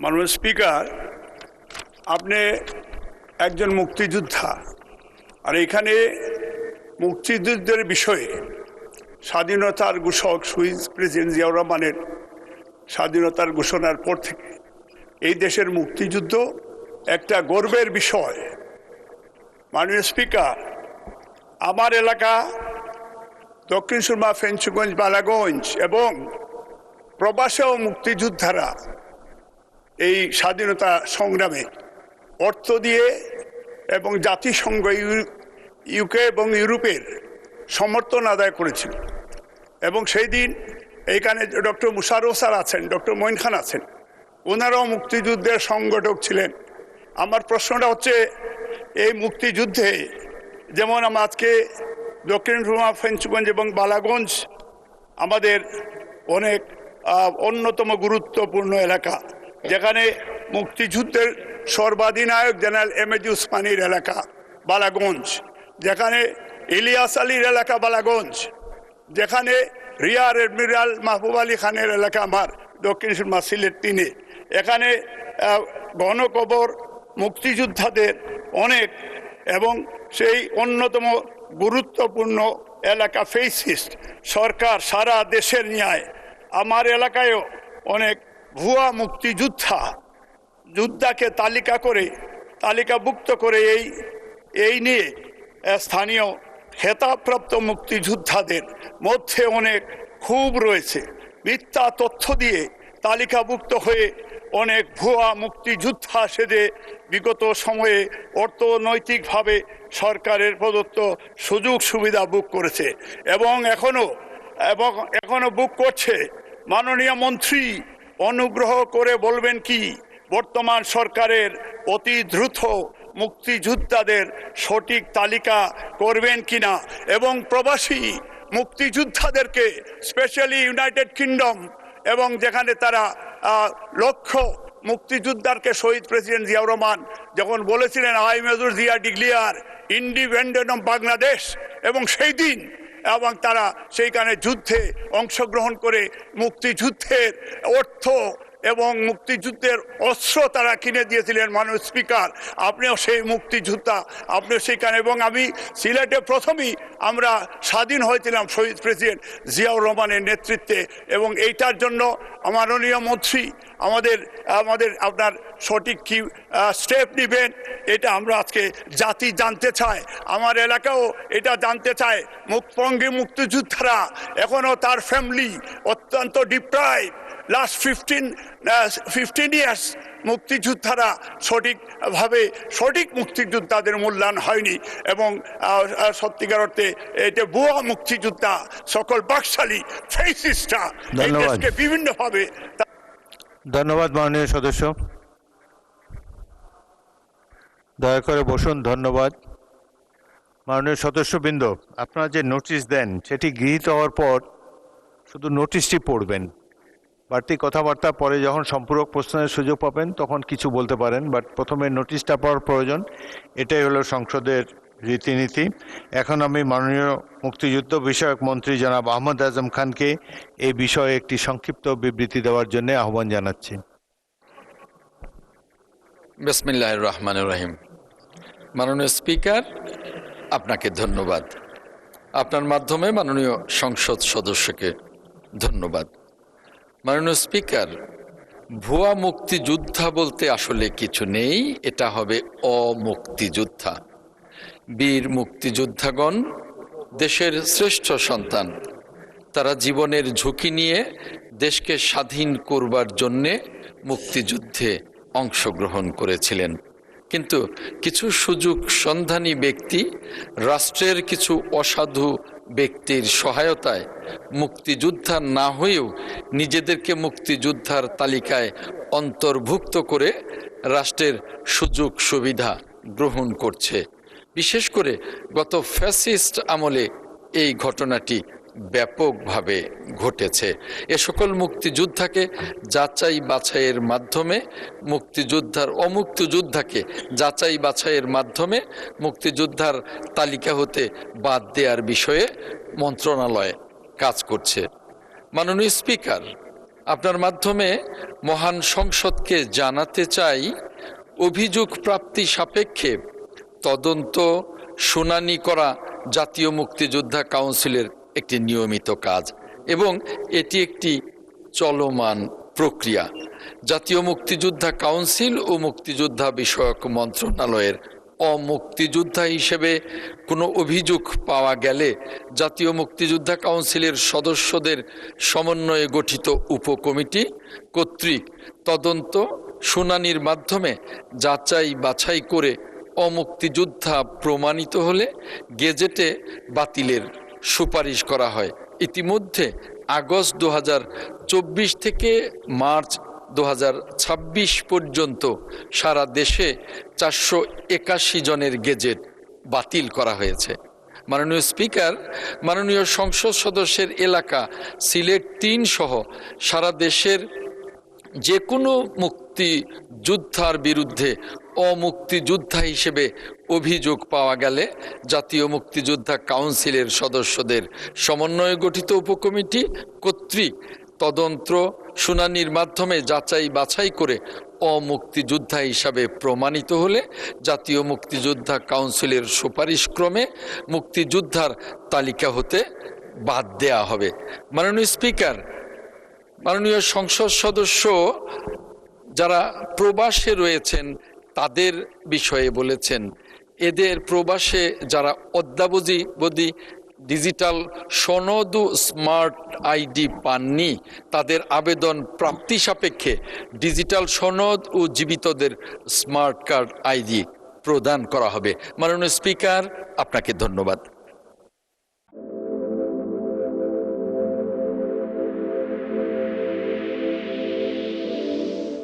মাননীয় স্পিকার, আপনি একজন মুক্তিযোদ্ধা, আর এখানে মুক্তিযুদ্ধের বিষয়ে স্বাধীনতার ঘোষক শহীদ প্রেসিডেন্ট জিয়াউর রহমানের স্বাধীনতার ঘোষণার পর থেকে এই দেশের মুক্তিযুদ্ধ একটা গর্বের বিষয়। মাননীয় স্পিকার, আমার এলাকা দক্ষিণ সুরমা, ফেঞ্চুগঞ্জ, বালাগঞ্জ এবং প্রবাসেও মুক্তিযোদ্ধারা এই স্বাধীনতা সংগ্রামে অর্থ দিয়ে এবং জাতিসংঘ, ইউকে এবং ইউরোপের সমর্থন আদায় করেছিল। এবং সেই দিন এইখানে ডক্টর মুশাররফ স্যার আছেন, ডক্টর মঈন খান আছেন, ওনারাও মুক্তিযুদ্ধের সংগঠক ছিলেন। আমার প্রশ্নটা হচ্ছে, এই মুক্তিযুদ্ধে যেমন আমরা আজকে দক্ষিণ সুরমা, ফেঞ্চুগঞ্জ এবং বালাগঞ্জ আমাদের অনেক অন্যতম গুরুত্বপূর্ণ এলাকা, যেখানে মুক্তিযুদ্ধের সর্বাধিনায়ক জেনারেল এমএজি উসমানীর এলাকা বালাগঞ্জ, যেখানে ইলিয়াস আলীর এলাকা বালাগঞ্জ, যেখানে রিয়ার এডমিরাল মাহবুব আলী খানের এলাকা আমার দক্ষিণ সুরমা সিলেট 3-এ, এখানে গণকবর মুক্তিযোদ্ধাদের অনেক, এবং সেই অন্যতম গুরুত্বপূর্ণ এলাকা ফেসিস্ট সরকার সারা দেশের ন্যায় আমার এলাকায়ও অনেক ভুয়া যোদ্ধাকে তালিকাভুক্ত করে এই নিয়ে স্থানীয় খেতাবপ্রাপ্ত মুক্তিযোদ্ধাদের মধ্যে অনেক ক্ষোভ রয়েছে। মিথ্যা তথ্য দিয়ে তালিকাভুক্ত হয়ে অনেক ভুয়া মুক্তিযোদ্ধা সেজে বিগত সময়ে অর্থনৈতিকভাবে সরকারের প্রদত্ত সুযোগ সুবিধা বুক করেছে এবং এখনো বুক করছে। মাননীয় মন্ত্রী, অনুগ্রহ করে বলবেন কি বর্তমান সরকারের অতি দ্রুত মুক্তিযোদ্ধাদের সঠিক তালিকা করবেন কিনা, এবং প্রবাসী মুক্তিযোদ্ধাদেরকে স্পেশালি ইউনাইটেড কিংডম এবং যেখানে তারা লক্ষ মুক্তিযোদ্ধাকে শহীদ প্রেসিডেন্ট জিয়াউর রহমান যখন বলেছিলেন I major Zia declare independent of Bangladesh, এবং সেই দিন এবং তারা সেইখানে যুদ্ধে অংশগ্রহণ করে মুক্তিযুদ্ধের অর্থ এবং মুক্তিযুদ্ধের অস্ত্র তারা কিনে দিয়েছিলেন। মাননীয় স্পিকার, আপনিও সেই মুক্তিযোদ্ধা, আপনিও সেইখানে, এবং আমি সিলেটে প্রথমেই আমরা স্বাধীন হয়েছিলাম শহীদ প্রেসিডেন্ট জিয়াউর রহমানের নেতৃত্বে, এবং এইটার জন্য মাননীয় মন্ত্রী আপনার সঠিক কি স্টেপ নেবেন এটা আমরা আজকে জাতি জানতে চায়। আমার এলাকাও এটা জানতে চায়। মুখপঙ্গী মুক্তিযোদ্ধারা এখনও তার ফ্যামিলি অত্যন্ত ডিপ্রাইভ। লাস্ট 15 ইয়ার্স মুক্তিযোদ্ধারা সঠিক মুক্তিযোদ্ধাদের মূল্যায়ন হয়নি, এবং সত্যিকার অর্থে এটা ভুয়া মুক্তিযোদ্ধা সকল বাকশালী ফেসিস্টরা এই দেশকে বিভিন্নভাবে। ধন্যবাদ মাননীয় সদস্য, দয়া করে বসুন। ধন্যবাদ মাননীয় সদস্যবৃন্দ, আপনারা যে নোটিশ দেন সেটি গৃহীত হওয়ার পর শুধু নোটিশটি পড়বেন, বাড়তি কথাবার্তা পরে যখন সম্পূরক প্রশ্নের সুযোগ পাবেন তখন কিছু বলতে পারেন, বাট প্রথমে নোটিশটা পাওয়ার প্রয়োজন। এটাই হলো সংসদের রীতিনীতি। এখন আমি মাননীয় মুক্তিযুদ্ধ বিষয়ক মন্ত্রী জনাব আহমদ আজম খানকে এই বিষয়ে একটি সংক্ষিপ্ত বিবৃতি দেওয়ার জন্য আহ্বান জানাচ্ছি। বিসমিল্লাহির রহমানির রহিম। মাননীয় স্পিকার, আপনাকে ধন্যবাদ। আপনার মাধ্যমে মাননীয় সংসদ সদস্যকে ধন্যবাদ। মাননীয় স্পিকার, ভুয়া মুক্তিযোদ্ধা বলতে আসলে কিছু নেই, এটা হবে অমুক্তিযোদ্ধা। বীর মুক্তিযোদ্ধাগণ দেশের শ্রেষ্ঠ সন্তান, তারা জীবনের ঝুঁকি নিয়ে দেশকে স্বাধীন করবার জন্যে মুক্তিযুদ্ধে অংশগ্রহণ করেছিলেন। কিন্তু কিছু সুযোগ সন্ধানী ব্যক্তি রাষ্ট্রের কিছু অসাধু ব্যক্তির সহায়তায় মুক্তিযোদ্ধা না হয়েও নিজেদেরকে মুক্তিযোদ্ধার তালিকায় অন্তর্ভুক্ত করে রাষ্ট্রের সুযোগ সুবিধা গ্রহণ করছে। বিশেষ করে গত ফ্যাসিস্ট আমলে এই ঘটনাটি ব্যাপকভাবে ঘটেছে। এ সকল মুক্তিযোদ্ধাকে যাচাই বাছাইয়ের মাধ্যমে অমুক্তিযোদ্ধাকে যাচাই বাছাইয়ের মাধ্যমে মুক্তিযোদ্ধার তালিকা হতে বাদ দেওয়ার বিষয়ে মন্ত্রণালয় কাজ করছে। মাননীয় স্পিকার, আপনার মাধ্যমে মহান সংসদকে জানাতে চাই, অভিযোগ প্রাপ্তি সাপেক্ষে তদন্ত শুনানি করা জাতীয় মুক্তিযোদ্ধা কাউন্সিলের একটি নিয়মিত কাজ এবং এটি একটি চলমান প্রক্রিয়া। জাতীয় মুক্তিযোদ্ধা কাউন্সিল ও মুক্তিযোদ্ধা বিষয়ক মন্ত্রণালয়ের অমুক্তিযোদ্ধা হিসেবে কোনো অভিযোগ পাওয়া গেলে জাতীয় মুক্তিযোদ্ধা কাউন্সিলের সদস্যদের সমন্বয়ে গঠিত উপকমিটি কর্তৃক তদন্ত শুনানির মাধ্যমে যাচাই বাছাই করে অমুক্তিযোদ্ধা প্রমাণিত হলে গেজেটে বাতিলের সুপারিশ করা হয়। ইতিমধ্যে আগস্ট 2024 থেকে মার্চ 2026 পর্যন্ত সারা দেশে 481 জনের গেজেট বাতিল করা হয়েছে। মাননীয় স্পিকার, মাননীয় সংসদ সদস্যের এলাকা সিলেট 3 সহ সারা দেশের যে কোনো মুক্তিযোদ্ধার বিরুদ্ধে অমুক্তিযোদ্ধা হিসেবে অভিযোগ পাওয়া গেলে জাতীয় মুক্তিযোদ্ধা কাউন্সিলের সদস্যদের সমন্বয়ে গঠিত উপকমিটি কর্তৃক তদন্ত শুনানির মাধ্যমে যাচাই বাছাই করে অমুক্তিযোদ্ধা হিসাবে প্রমাণিত হলে জাতীয় মুক্তিযোদ্ধা কাউন্সিলের সুপারিশক্রমে মুক্তিযোদ্ধার তালিকা হতে বাদ দেয়া হবে। মাননীয় স্পিকার, মাননীয় সংসদ সদস্য যারা প্রবাসে রয়েছেন তাদের বিষয়ে বলেছেন, এদের প্রবাসে যারা অদ্যাবধি ডিজিটাল সনদ ও স্মার্ট আইডি পাননি তাদের আবেদন প্রাপ্তি সাপেক্ষে ডিজিটাল সনদ ও জীবিতদের স্মার্ট কার্ড আইডি প্রদান করা হবে। মাননীয় স্পিকার, আপনাকে ধন্যবাদ।